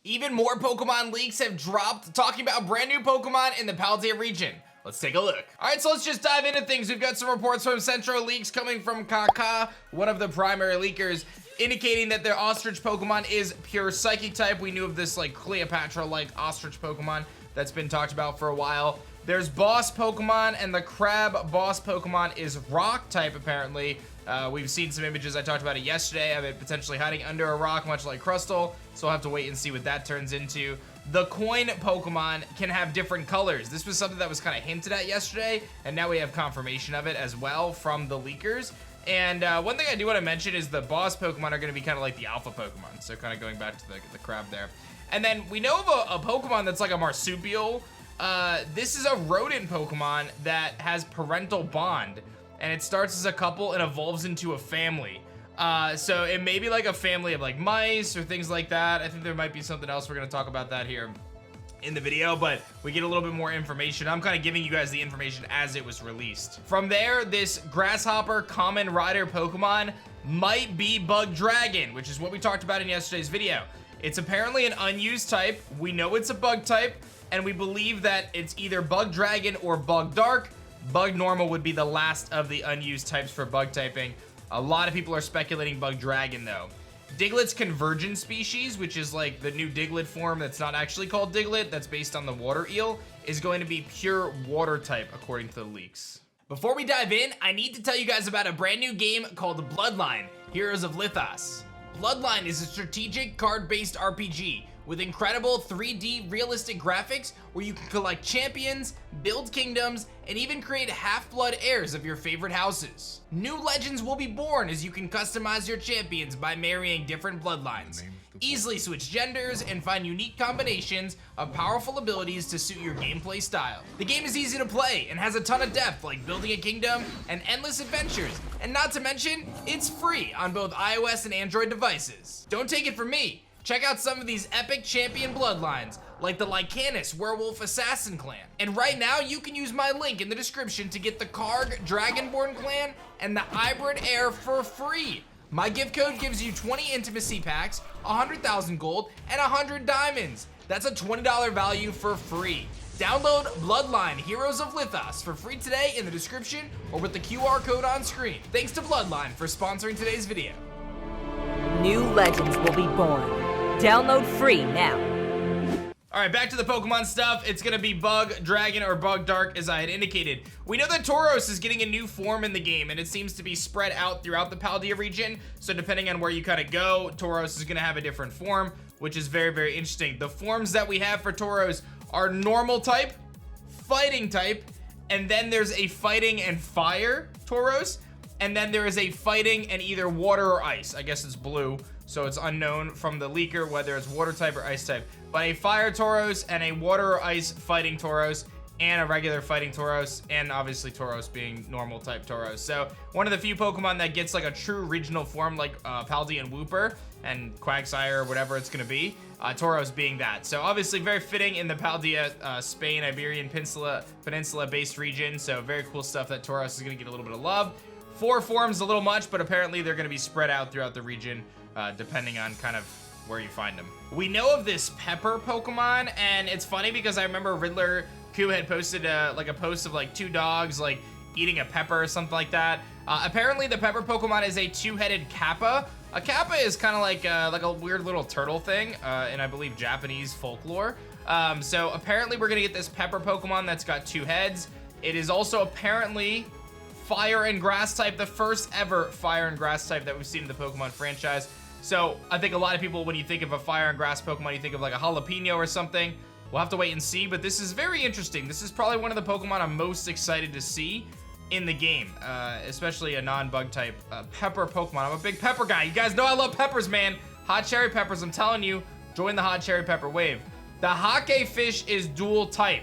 Even more Pokemon leaks have dropped, talking about brand new Pokemon in the Paldea region. Let's take a look. All right, so let's just dive into things. We've got some reports from Centro Leaks coming from Kaka, one of the primary leakers, indicating that their ostrich Pokemon is pure psychic type. We knew of this like Cleopatra-like ostrich Pokemon that's been talked about for a while. There's boss Pokemon, and the crab boss Pokemon is rock type apparently. We've seen some images, I talked about it yesterday, of it potentially hiding under a rock, much like Crustle, so we'll have to wait and see what that turns into. The coin Pokemon can have different colors. This was something that was kind of hinted at yesterday, and now we have confirmation of it as well from the leakers. And one thing I do want to mention is the boss Pokemon are going to be kind of like the alpha Pokemon, so kind of going back to the crab there. And then we know of a Pokemon that's like a marsupial. This is a rodent Pokemon that has parental bond, and it starts as a couple and evolves into a family. So it may be like a family of like mice or things like that. I think there might be something else. We're gonna talk about that here in the video, but we get a little bit more information. I'm kind of giving you guys the information as it was released. From there, this grasshopper common rider Pokemon might be Bug Dragon, which is what we talked about in yesterday's video. It's apparently an unused type. We know it's a bug type, and we believe that it's either Bug Dragon or Bug Dark. Bug Normal would be the last of the unused types for bug typing. A lot of people are speculating Bug Dragon though. Diglett's convergent species, which is like the new Diglett form that's not actually called Diglett, that's based on the water eel, is going to be pure water type according to the leaks. Before we dive in, I need to tell you guys about a brand new game called BLOODLINE, Heroes of Lithos. BLOODLINE is a strategic card-based RPG with incredible 3D realistic graphics where you can collect champions, build kingdoms, and even create half-blood heirs of your favorite houses. New legends will be born as you can customize your champions by marrying different bloodlines. Easily switch genders and find unique combinations of powerful abilities to suit your gameplay style. The game is easy to play and has a ton of depth, like building a kingdom and endless adventures. And not to mention, it's free on both iOS and Android devices. Don't take it from me. Check out some of these epic champion bloodlines, like the Lycanis Werewolf Assassin Clan. And right now, you can use my link in the description to get the Karg Dragonborn Clan and the Hybrid Heir for free. My gift code gives you 20 intimacy packs, 100,000 gold, and 100 diamonds. That's a $20 value for free. Download BLOODLINE Heroes of Lithos for free today in the description or with the QR code on screen. Thanks to BLOODLINE for sponsoring today's video. New legends will be born. Download free now. All right, back to the Pokemon stuff. It's gonna be Bug Dragon or Bug Dark, as I had indicated. We know that Tauros is getting a new form in the game, and it seems to be spread out throughout the Paldea region. So depending on where you kind of go, Tauros is gonna have a different form, which is very, very interesting. The forms that we have for Tauros are normal type, fighting type, and then there's a fighting and fire Tauros, and then there is a fighting and either water or ice. I guess it's blue. So it's unknown from the leaker whether it's water type or ice type. But a fire Tauros and a water or ice fighting Tauros and a regular fighting Tauros, and obviously Tauros being normal type Tauros. So one of the few Pokemon that gets like a true regional form like Paldean Wooper and Quagsire or whatever it's gonna be, Tauros being that. So obviously very fitting in the Paldea, Spain, Iberian Peninsula based region. So very cool stuff that Tauros is gonna get a little bit of love. 4 forms a little much, but apparently they're gonna be spread out throughout the region. Depending on kind of where you find them. We know of this Pepper Pokemon, and it's funny because I remember Riddler Q had posted like a post of like 2 dogs like eating a pepper or something like that. Apparently the Pepper Pokemon is a 2-headed Kappa. A Kappa is kind of like a weird little turtle thing in I believe Japanese folklore. So apparently we're gonna get this Pepper Pokemon that's got 2 heads. It is also apparently fire and grass type, the first ever fire and grass type that we've seen in the Pokemon franchise. So I think a lot of people, when you think of a fire and grass Pokemon, you think of like a jalapeno or something. We'll have to wait and see, but this is very interesting. This is probably one of the Pokemon I'm most excited to see in the game, especially a non-bug type pepper Pokemon. I'm a big pepper guy. You guys know I love peppers, man. Hot cherry peppers, I'm telling you, join the hot cherry pepper wave. The Hake fish is dual type.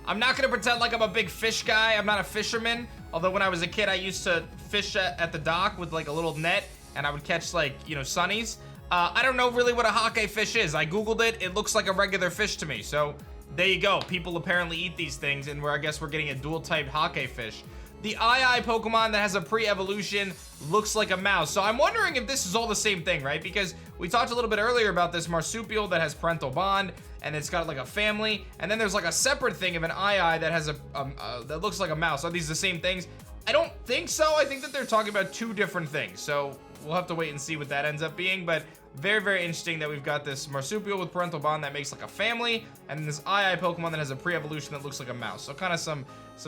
I'm not gonna pretend like I'm a big fish guy. I'm not a fisherman. Although when I was a kid, I used to fish at the dock with like a little net, and I would catch like, you know, sunnies. I don't know really what a Hake fish is. I Googled it. It looks like a regular fish to me. So there you go. People apparently eat these things, and I guess we're getting a dual type Hake fish. The II Pokemon that has a pre-evolution looks like a mouse. So I'm wondering if this is all the same thing, right? Because we talked a little bit earlier about this marsupial that has parental bond, and it's got like a family, and then there's like a separate thing of an II that has that looks like a mouse. Are these the same things? I don't think so. I think that they're talking about two different things. So we'll have to wait and see what that ends up being, but very, very interesting that we've got this marsupial with parental bond that makes like a family, and then this II Pokemon that has a pre-evolution that looks like a mouse. So kind of some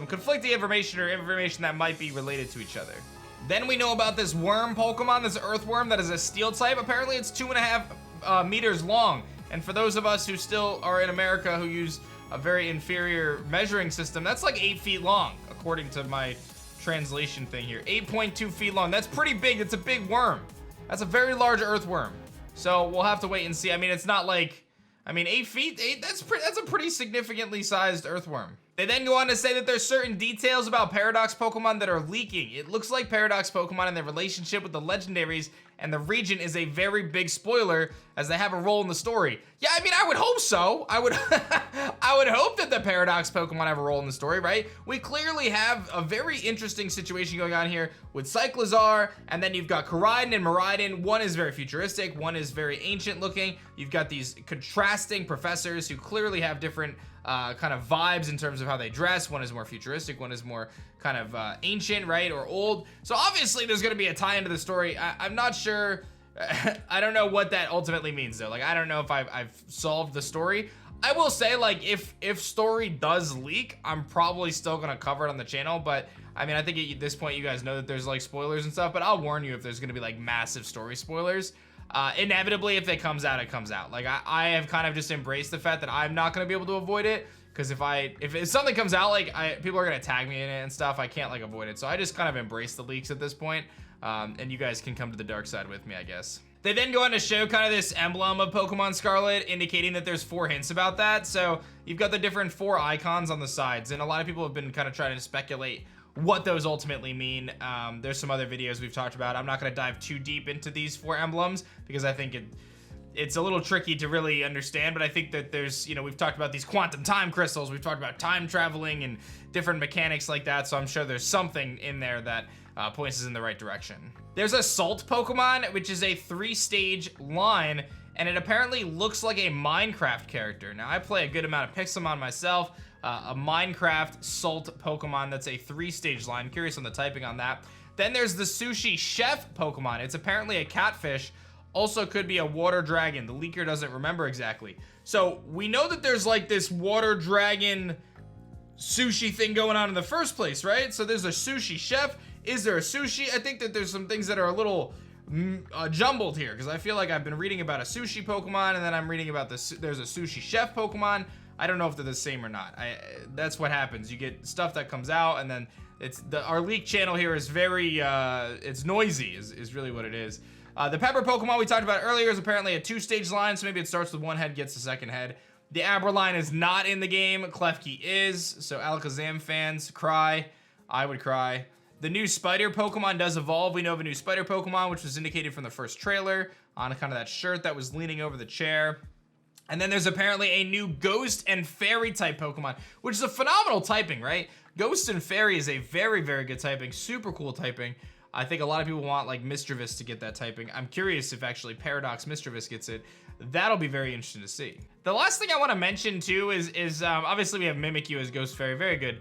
conflicting information, or information that might be related to each other. Then we know about this worm Pokemon, this earthworm that is a steel type. Apparently it's 2.5 meters long. And for those of us who still are in America who use a very inferior measuring system, that's like 8 feet long, according to my translation thing here. 8.2 feet long. That's pretty big. It's a big worm. That's a very large earthworm. So we'll have to wait and see. I mean, it's not like, I mean, 8 feet, that's a pretty significantly sized earthworm. They then go on to say that there's certain details about Paradox Pokemon that are leaking. It looks like Paradox Pokemon and their relationship with the legendaries and the region is a very big spoiler, as they have a role in the story. Yeah, I mean, I would hope so. I would hope that the Paradox Pokemon have a role in the story, right? We clearly have a very interesting situation going on here with CYCLIZAR, and then you've got Koraidon and Miraidon. One is very futuristic, one is very ancient looking. You've got these contrasting professors who clearly have different kind of vibes in terms of how they dress. One is more futuristic, one is more kind of ancient, right, or old. So obviously there's gonna be a tie into the story. I'm not sure. I don't know what that ultimately means though. Like, I don't know if I've solved the story. I will say, like, if story does leak, I'm probably still gonna cover it on the channel. But I mean, I think at this point you guys know that there's like spoilers and stuff, but I'll warn you if there's gonna be like massive story spoilers. Inevitably, if it comes out, it comes out. Like, I have kind of just embraced the fact that I'm not gonna be able to avoid it, because if something comes out, like, people are gonna tag me in it and stuff, I can't like avoid it. So I just kind of embrace the leaks at this point, and you guys can come to the dark side with me, I guess. They then go on to show kind of this emblem of Pokemon Scarlet, indicating that there's 4 hints about that. So you've got the different 4 icons on the sides, and a lot of people have been kind of trying to speculate what those ultimately mean. There's some other videos we've talked about. I'm not going to dive too deep into these 4 emblems because I think it's a little tricky to really understand, but I think that there's, you know, we've talked about these quantum time crystals, we've talked about time traveling and different mechanics like that, so I'm sure there's something in there that points us in the right direction. There's a Salt Pokemon, which is a 3-stage line, and it apparently looks like a Minecraft character. Now, I play a good amount of Pixelmon myself. A Minecraft Salt Pokemon that's a 3-stage line. Curious on the typing on that. Then there's the Sushi Chef Pokemon. It's apparently a catfish. Also could be a water dragon. The leaker doesn't remember exactly. So we know that there's like this water dragon sushi thing going on in the first place, right? So there's a Sushi Chef. Is there a sushi? I think that there's some things that are a little jumbled here, because I feel like I've been reading about a sushi Pokemon, and then I'm reading about there's a Sushi Chef Pokemon. I don't know if they're the same or not. That's what happens. You get stuff that comes out, and then our leak channel here is very it's noisy is really what it is. The Pepper Pokemon we talked about earlier is apparently a 2-stage line, so maybe it starts with 1 head, gets the 2nd head. The Aberline is not in the game. Klefki is, so Alakazam fans cry. I would cry. The new Spider Pokemon does evolve. We know of a new Spider Pokemon, which was indicated from the first trailer on kind of that shirt that was leaning over the chair. And then there's apparently a new Ghost and Fairy type Pokemon, which is a phenomenal typing, right? Ghost and Fairy is a very, very good typing, super cool typing. I think a lot of people want like Mischievous to get that typing. I'm curious if actually Paradox Mischievous gets it. That'll be very interesting to see. The last thing I want to mention too is obviously we have Mimikyu as Ghost Fairy, very good.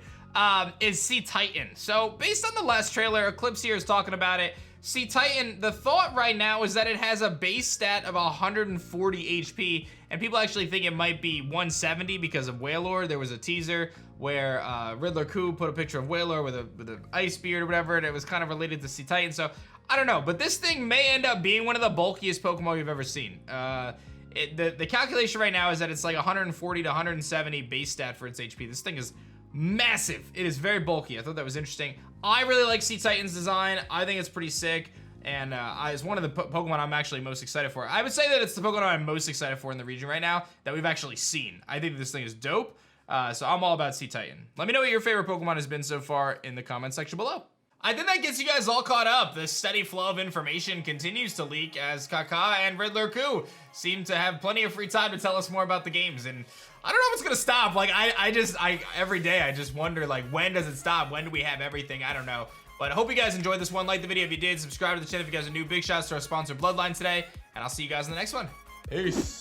Is Cetitan. So based on the last trailer, Eclipse here is talking about it. Cetitan, the thought right now is that it has a base stat of 140 HP, and people actually think it might be 170 because of Wailord. There was a teaser where Riddler Coup put a picture of Wailord with an ice beard or whatever, and it was kind of related to Cetitan. So I don't know, but this thing may end up being one of the bulkiest Pokemon we've ever seen. The calculation right now is that it's like 140 to 170 base stat for its HP. This thing is massive. It is very bulky. I thought that was interesting. I really like Cetitan's design. I think it's pretty sick, and it's one of the Pokemon I'm actually most excited for. I would say that it's the Pokemon I'm most excited for in the region right now that we've actually seen. I think this thing is dope, so I'm all about Cetitan. Let me know what your favorite Pokemon has been so far in the comment section below. I think that gets you guys all caught up. This steady flow of information continues to leak as Kaka and Riddler Coup seem to have plenty of free time to tell us more about the games. And I don't know if it's gonna stop. Like, I every day I just wonder, like, when does it stop? When do we have everything? I don't know. But I hope you guys enjoyed this one. Like the video if you did. Subscribe to the channel if you guys are new. Big shouts to our sponsor, BLOODLINE today. And I'll see you guys in the next one. Peace.